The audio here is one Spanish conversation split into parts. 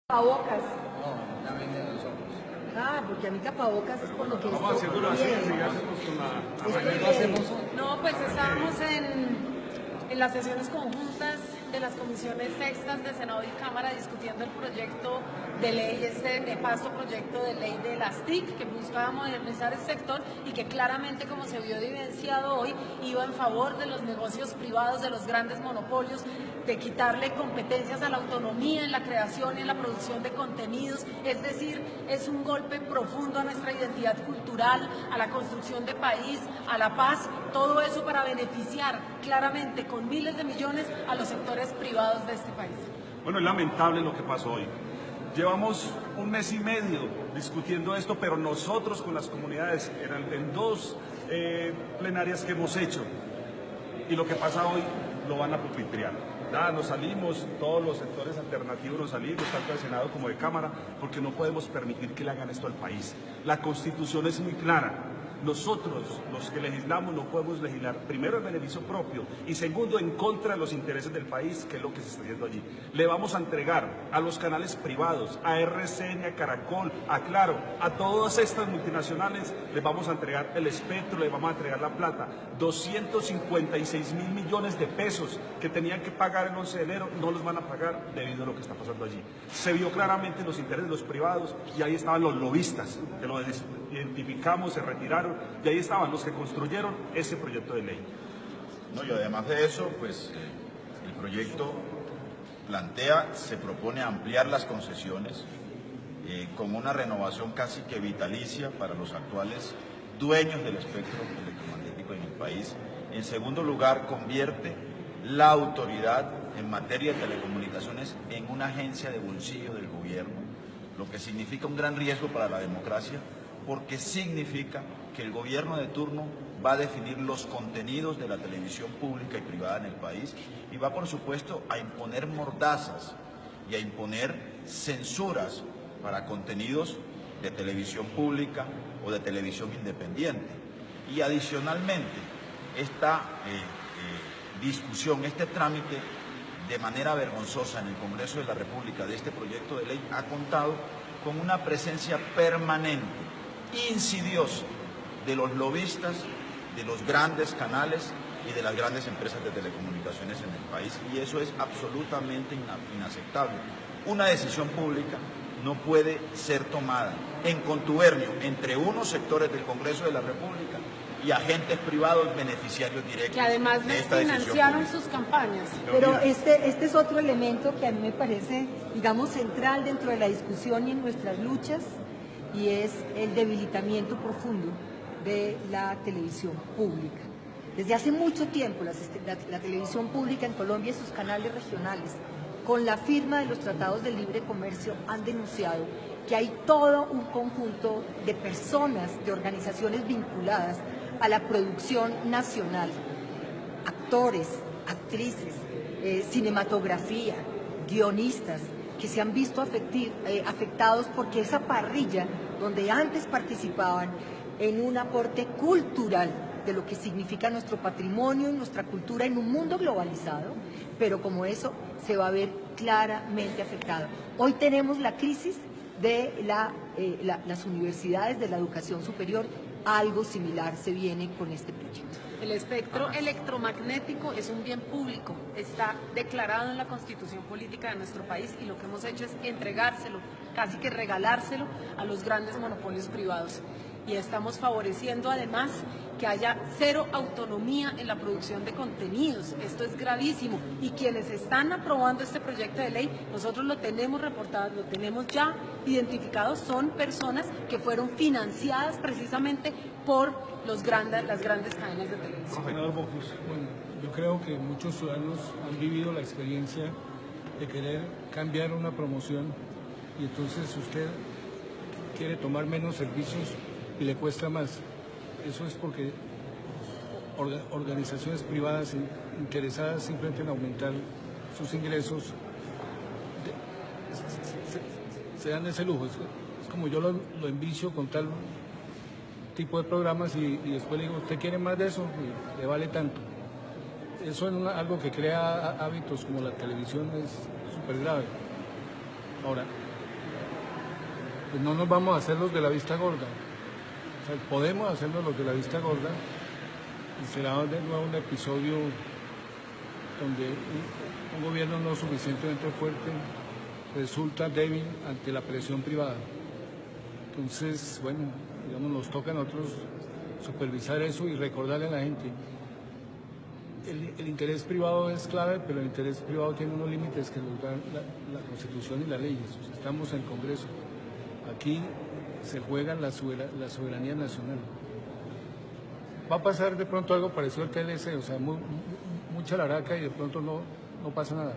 Tapabocas. No, ya venden los ojos. Ah, porque a mí tapabocas es por lo que Vamos a hacerlo así, hacemos con la... No, pues estábamos en las sesiones conjuntas de las comisiones sextas de Senado y Cámara discutiendo el proyecto de ley, este nefasto proyecto de ley de las TIC que buscaba modernizar el sector y que claramente, como se vio evidenciado hoy, iba en favor de los negocios privados, de los grandes monopolios, de quitarle competencias a la autonomía en la creación y en la producción de contenidos. Es decir, es un golpe profundo a nuestra identidad cultural, a la construcción de país, a la paz, todo eso para beneficiar claramente con miles de millones a los sectores privados de este país. Bueno, es lamentable lo que pasó hoy. Llevamos un mes y medio discutiendo esto, pero nosotros con las comunidades, en dos plenarias que hemos hecho, y lo que pasa hoy lo van a pupitrear. Nada, nos salimos, todos los sectores alternativos nos salimos, tanto de Senado como de Cámara, porque no podemos permitir que le hagan esto al país. La Constitución es muy clara. Nosotros, los que legislamos, no podemos legislar, primero, en beneficio propio y segundo, en contra de los intereses del país, que es lo que se está haciendo allí. Le vamos a entregar a los canales privados, a RCN, a Caracol, a Claro, a todas estas multinacionales, les vamos a entregar el espectro, les vamos a entregar la plata. 256.000 millones de pesos que tenían que pagar el 11 de enero, no los van a pagar debido a lo que está pasando allí. Se vio claramente los intereses de los privados y ahí estaban los lobistas, que lo identificamos, se retiraron, y ahí estaban los que construyeron ese proyecto de ley. No, y además de eso, pues el proyecto se propone ampliar las concesiones con una renovación casi que vitalicia para los actuales dueños del espectro electromagnético en el país. En segundo lugar, convierte la autoridad en materia de telecomunicaciones en una agencia de bolsillo del gobierno, lo que significa un gran riesgo para la democracia, porque significa que el gobierno de turno va a definir los contenidos de la televisión pública y privada en el país y va, por supuesto, a imponer mordazas y a imponer censuras para contenidos de televisión pública o de televisión independiente. Y adicionalmente, esta discusión, este trámite de manera vergonzosa en el Congreso de la República de este proyecto de ley ha contado con una presencia permanente, insidiosa, de los lobistas, de los grandes canales y de las grandes empresas de telecomunicaciones en el país, y eso es absolutamente inaceptable. Una decisión pública no puede ser tomada en contubernio entre unos sectores del Congreso de la República y agentes privados beneficiarios directos que además de les esta decisión financiaron pública. sus campañas. Pero este es otro elemento que a mí me parece, digamos, central dentro de la discusión y en nuestras luchas, y es el debilitamiento profundo de la televisión pública. Desde hace mucho tiempo la televisión pública en Colombia y sus canales regionales, con la firma de los tratados de libre comercio, han denunciado que hay todo un conjunto de personas, de organizaciones vinculadas a la producción nacional, actores, actrices, cinematografía, guionistas, que se han visto afectados porque esa parrilla donde antes participaban en un aporte cultural de lo que significa nuestro patrimonio y nuestra cultura en un mundo globalizado, pero como eso se va a ver claramente afectado. Hoy tenemos la crisis de las universidades, de la educación superior. Algo similar se viene con este proyecto. El espectro electromagnético es un bien público, está declarado en la Constitución Política de nuestro país, y lo que hemos hecho es entregárselo, casi que regalárselo a los grandes monopolios privados. Y estamos favoreciendo además que haya cero autonomía en la producción de contenidos. Esto es gravísimo, y quienes están aprobando este proyecto de ley, nosotros lo tenemos reportado, lo tenemos ya identificado, son personas que fueron financiadas precisamente por las grandes cadenas de televisión. Senador Bocus, bueno, yo creo que muchos ciudadanos han vivido la experiencia de querer cambiar una promoción, y entonces usted quiere tomar menos servicios y le cuesta más. Eso es porque organizaciones privadas interesadas simplemente en aumentar sus ingresos se dan ese lujo. Es como yo lo envicio con tal tipo de programas y después le digo, ¿usted quiere más de eso? Y le vale tanto. Eso es algo que crea hábitos como la televisión, es súper grave. Ahora, pues no nos vamos a hacer los de la vista gorda. O sea, podemos hacernos los de la vista gorda y será de nuevo un episodio donde un gobierno no suficientemente fuerte resulta débil ante la presión privada. Entonces, bueno, digamos, nos toca a nosotros supervisar eso y recordarle a la gente. El interés privado es clave, pero el interés privado tiene unos límites que nos dan la Constitución y las leyes. O sea, estamos en el Congreso. Aquí se juega la soberanía nacional. Va a pasar de pronto algo parecido al TLC, o sea, mucha laraca y de pronto no pasa nada.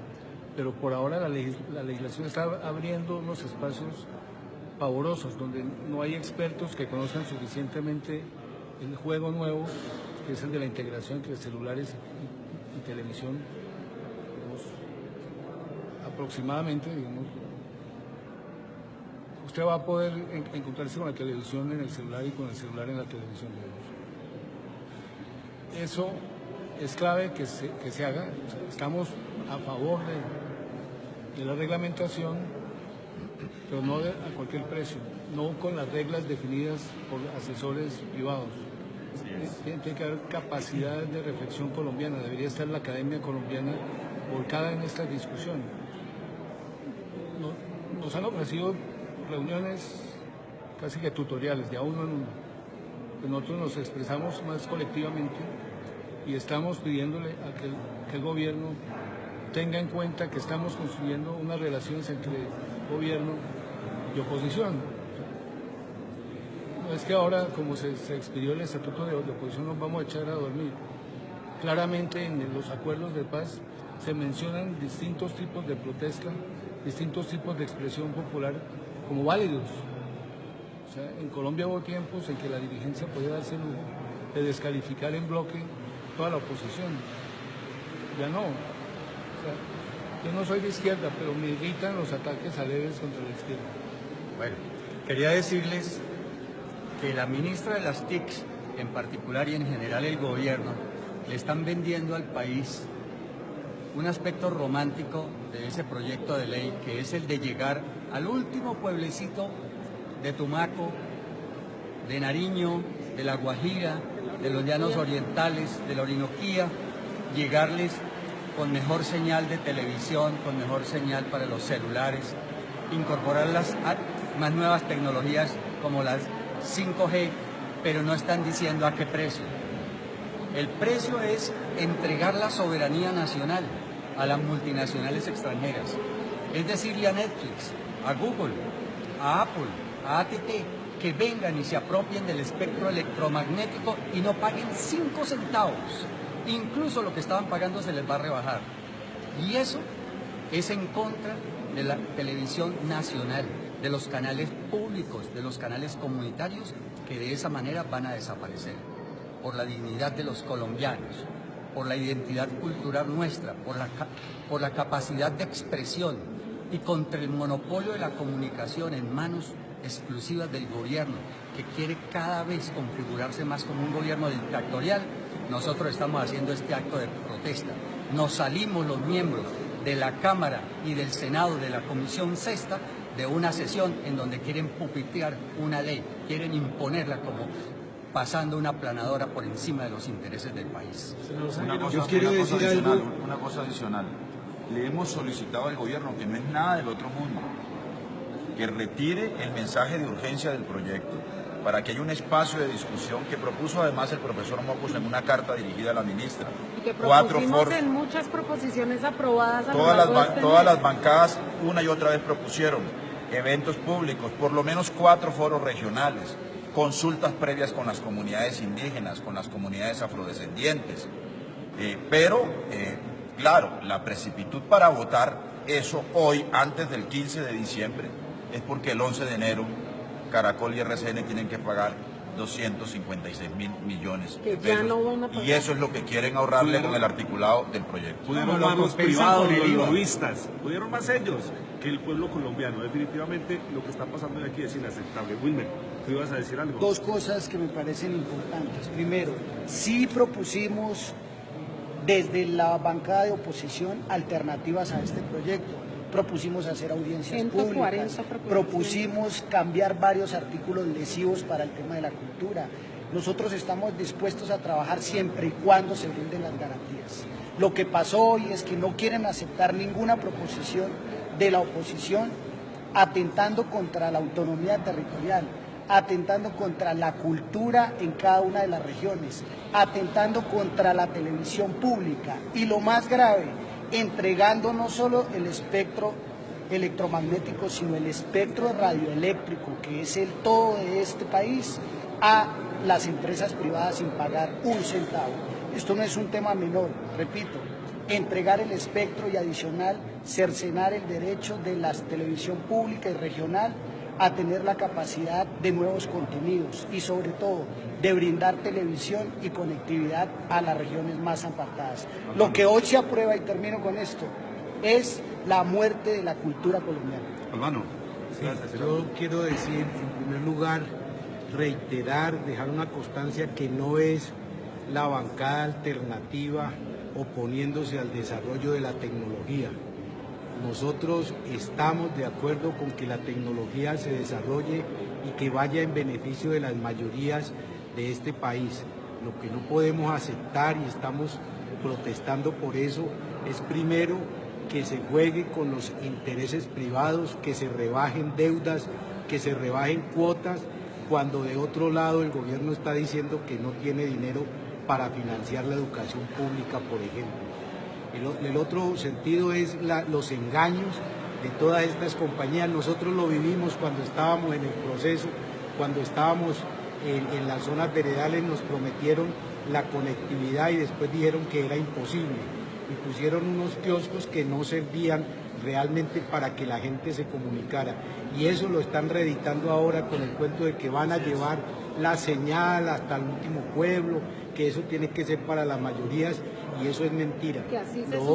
Pero por ahora la legislación está abriendo unos espacios pavorosos donde no hay expertos que conozcan suficientemente el juego nuevo, que es el de la integración entre celulares y televisión, digamos, aproximadamente, digamos. Usted va a poder encontrarse con la televisión en el celular y con el celular en la televisión. Eso es clave que se haga. Estamos a favor de la reglamentación, pero no a cualquier precio, no con las reglas definidas por asesores privados. Tiene que haber capacidad de reflexión colombiana, debería estar la Academia Colombiana volcada en esta discusión. Nos han ofrecido reuniones casi que tutoriales, de a uno en uno. Pues nosotros nos expresamos más colectivamente y estamos pidiéndole a que el gobierno tenga en cuenta que estamos construyendo unas relaciones entre gobierno y oposición. No es que ahora, como se expidió el estatuto de oposición, nos vamos a echar a dormir. Claramente en los acuerdos de paz se mencionan distintos tipos de protesta, distintos tipos de expresión popular como válidos. O sea, en Colombia hubo tiempos en que la dirigencia podía darse el lujo de descalificar en bloque toda la oposición. Ya no. O sea, yo no soy de izquierda, pero me irritan los ataques aleves contra la izquierda. Bueno, quería decirles que la ministra de las TICs, en particular y en general el gobierno, le están vendiendo al país un aspecto romántico de ese proyecto de ley, que es el de llegar al último pueblecito de Tumaco, de Nariño, de La Guajira, de los Llanos Orientales, de la Orinoquía, llegarles con mejor señal de televisión, con mejor señal para los celulares, incorporar las más nuevas tecnologías como las 5G, pero no están diciendo a qué precio. El precio es entregar la soberanía nacional a las multinacionales extranjeras, es decirle a Netflix, a Google, a Apple, a AT&T, que vengan y se apropien del espectro electromagnético y no paguen 5 centavos. Incluso lo que estaban pagando se les va a rebajar. Y eso es en contra de la televisión nacional, de los canales públicos, de los canales comunitarios, que de esa manera van a desaparecer. Por la dignidad de los colombianos, por la identidad cultural nuestra, por la capacidad de expresión y contra el monopolio de la comunicación en manos exclusivas del gobierno, que quiere cada vez configurarse más como un gobierno dictatorial. Nosotros estamos haciendo este acto de protesta. Nos salimos los miembros de la Cámara y del Senado de la Comisión Sexta de una sesión en donde quieren pupitear una ley, quieren imponerla como pasando una planadora por encima de los intereses del país. Una cosa adicional. Le hemos solicitado al gobierno, que no es nada del otro mundo, que retire el mensaje de urgencia del proyecto para que haya un espacio de discusión que propuso además el profesor Mocos en una carta dirigida a la ministra. Y que propusimos en muchas proposiciones aprobadas a lo largo de este mes. Todas las bancadas una y otra vez propusieron eventos públicos, por lo menos 4 foros regionales, consultas previas con las comunidades indígenas, con las comunidades afrodescendientes. Claro, la precipitud para votar eso hoy, antes del 15 de diciembre, es porque el 11 de enero Caracol y RCN tienen que pagar 256.000 millones de pesos. Y eso es lo que quieren ahorrarle con el articulado del proyecto. Pudieron más los privados, los lobistas, pudieron más ellos que el pueblo colombiano. Definitivamente lo que está pasando aquí es inaceptable. Wilmer, ¿tú ibas a decir algo? Dos cosas que me parecen importantes. Primero, sí propusimos desde la bancada de oposición alternativas a este proyecto. propusimos hacer audiencias 140 públicas, proposiciones. propusimos cambiar varios artículos lesivos para el tema de la cultura. Nosotros estamos dispuestos a trabajar siempre y cuando se brinden las garantías. Lo que pasó hoy es que no quieren aceptar ninguna proposición de la oposición, atentando contra la autonomía territorial, atentando contra la cultura en cada una de las regiones, atentando contra la televisión pública y lo más grave, entregando no solo el espectro electromagnético, sino el espectro radioeléctrico, que es el todo de este país, a las empresas privadas sin pagar un centavo. Esto no es un tema menor, repito, entregar el espectro y adicional cercenar el derecho de la televisión pública y regional a tener la capacidad de nuevos contenidos y sobre todo de brindar televisión y conectividad a las regiones más apartadas. Lo que hoy se aprueba, y termino con esto, es la muerte de la cultura colombiana. Albano. Sí, yo quiero decir, en primer lugar, reiterar, dejar una constancia que no es la bancada alternativa oponiéndose al desarrollo de la tecnología. Nosotros estamos de acuerdo con que la tecnología se desarrolle y que vaya en beneficio de las mayorías de este país. Lo que no podemos aceptar, y estamos protestando por eso, es primero que se juegue con los intereses privados, que se rebajen deudas, que se rebajen cuotas, cuando de otro lado el gobierno está diciendo que no tiene dinero para financiar la educación pública, por ejemplo. El otro sentido es los engaños de todas estas compañías. Nosotros lo vivimos cuando estábamos en el proceso, cuando estábamos en las zonas veredales, nos prometieron la conectividad y después dijeron que era imposible. Y pusieron unos kioscos que no servían realmente para que la gente se comunicara. Y eso lo están reeditando ahora con el cuento de que van a llevar la señal hasta el último pueblo, que eso tiene que ser para las mayorías, y eso es mentira. Lo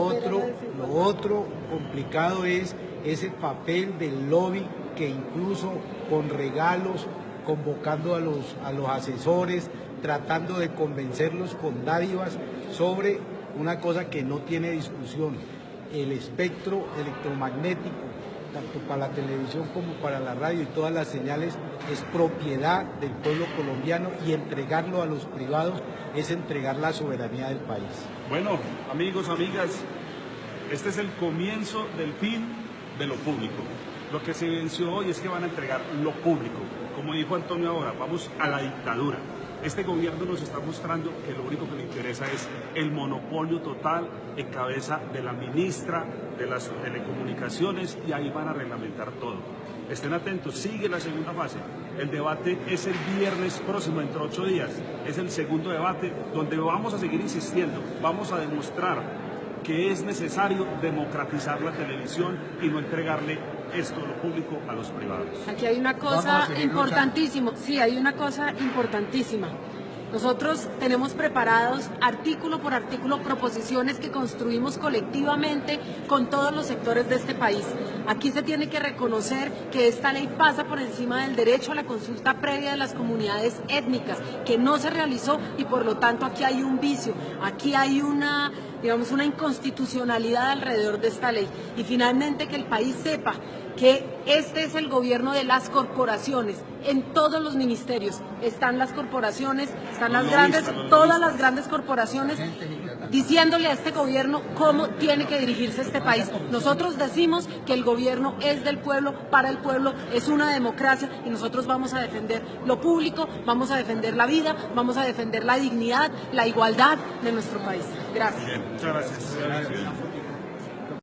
otro complicado es ese papel del lobby, que incluso con regalos, convocando a los asesores, tratando de convencerlos con dádivas sobre una cosa que no tiene discusión: el espectro electromagnético, tanto para la televisión como para la radio y todas las señales, es propiedad del pueblo colombiano, y entregarlo a los privados es entregar la soberanía del país. Bueno, amigos, amigas, este es el comienzo del fin de lo público. Lo que se venció hoy es que van a entregar lo público. Como dijo Antonio ahora, vamos a la dictadura. Este gobierno nos está mostrando que lo único que le interesa es el monopolio total en cabeza de la ministra de las telecomunicaciones, y ahí van a reglamentar todo. Estén atentos, sigue la segunda fase. El debate es el viernes próximo, dentro de 8 días. Es el segundo debate donde vamos a seguir insistiendo. Vamos a demostrar que es necesario democratizar la televisión y no entregarle esto, lo público, a los privados. Aquí hay una cosa importantísima. Sí, hay una cosa importantísima. Nosotros tenemos preparados artículo por artículo proposiciones que construimos colectivamente con todos los sectores de este país. Aquí se tiene que reconocer que esta ley pasa por encima del derecho a la consulta previa de las comunidades étnicas, que no se realizó, y por lo tanto aquí hay un vicio, aquí hay una inconstitucionalidad alrededor de esta ley. Y finalmente que el país sepa que este es el gobierno de las corporaciones. En todos los ministerios están las corporaciones, están todas las grandes corporaciones diciéndole a este gobierno cómo tiene que dirigirse este país. Nosotros decimos que el gobierno es del pueblo, para el pueblo, es una democracia, y nosotros vamos a defender lo público, vamos a defender la vida, vamos a defender la dignidad, la igualdad de nuestro país. Gracias. Bien, muchas gracias.